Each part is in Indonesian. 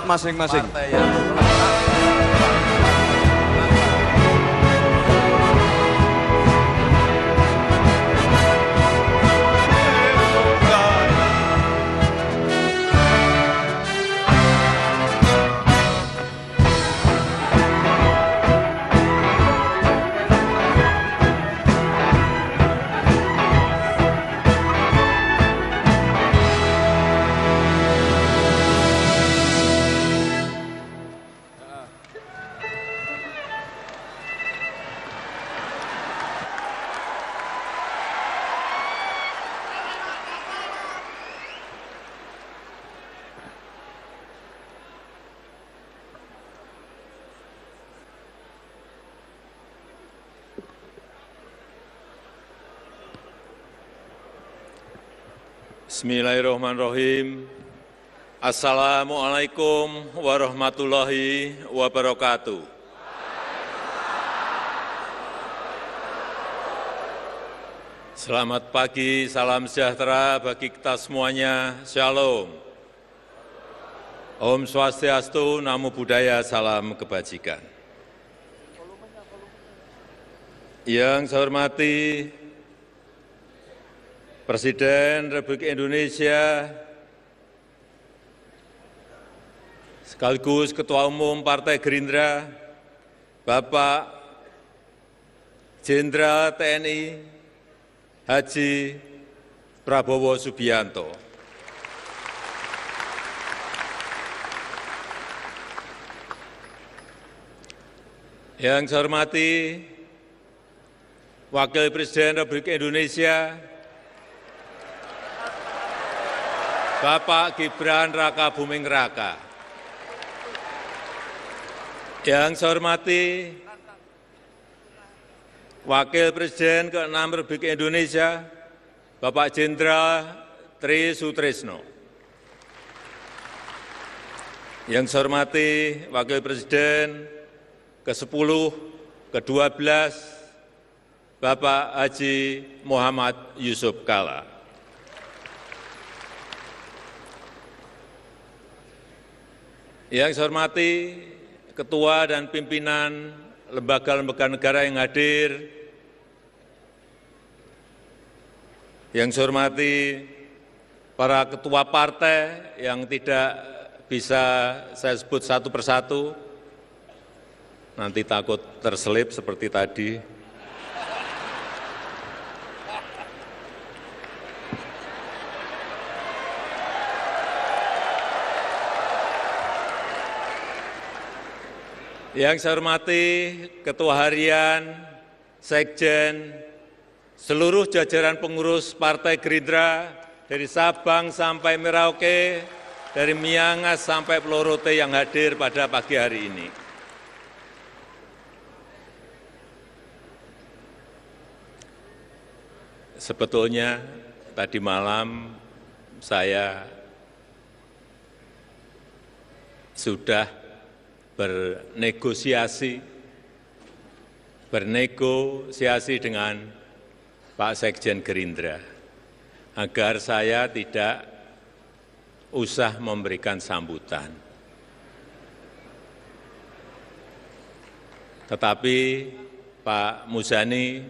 tempat masing-masing. Partai yang lengkap. Bismillahirrahmanirrahim. Assalamualaikum warahmatullahi wabarakatuh. Selamat pagi, salam sejahtera bagi kita semuanya. Shalom. Om Swastiastu, Namo Buddhaya, salam kebajikan. Yang saya hormati Presiden Republik Indonesia sekaligus Ketua Umum Partai Gerindra, Bapak Jenderal TNI Haji Prabowo Subianto. Yang saya hormati Wakil Presiden Republik Indonesia, Bapak Gibran Raka Buming Raka. Yang saya hormati Wakil Presiden ke-6 Republik Indonesia, Bapak Jenderal Tri Sutrisno. Yang saya hormati Wakil Presiden ke-10, ke-12, Bapak Haji Muhammad Yusuf Kalla. Yang saya hormati Ketua dan pimpinan lembaga-lembaga negara yang hadir, yang saya hormati para ketua partai yang tidak bisa saya sebut satu persatu, nanti takut terselip seperti tadi. Yang saya hormati Ketua Harian, Sekjen, seluruh jajaran pengurus Partai Gerindra dari Sabang sampai Merauke, dari Miangas sampai Pulau Rote yang hadir pada pagi hari ini. Sebetulnya tadi malam saya sudah bernegosiasi dengan Pak Sekjen Gerindra agar saya tidak usah memberikan sambutan. Tetapi Pak Muzani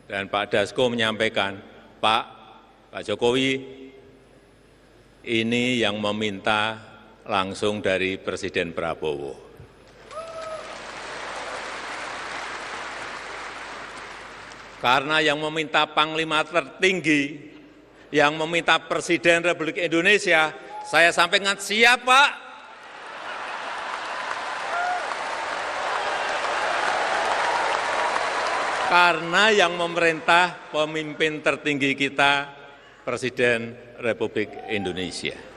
dan Pak Dasko menyampaikan, Pak Jokowi ini yang meminta langsung dari Presiden Prabowo. Karena yang meminta Panglima tertinggi, yang meminta Presiden Republik Indonesia, saya sampaikan siap, Pak. Karena yang memerintah pemimpin tertinggi kita, Presiden Republik Indonesia.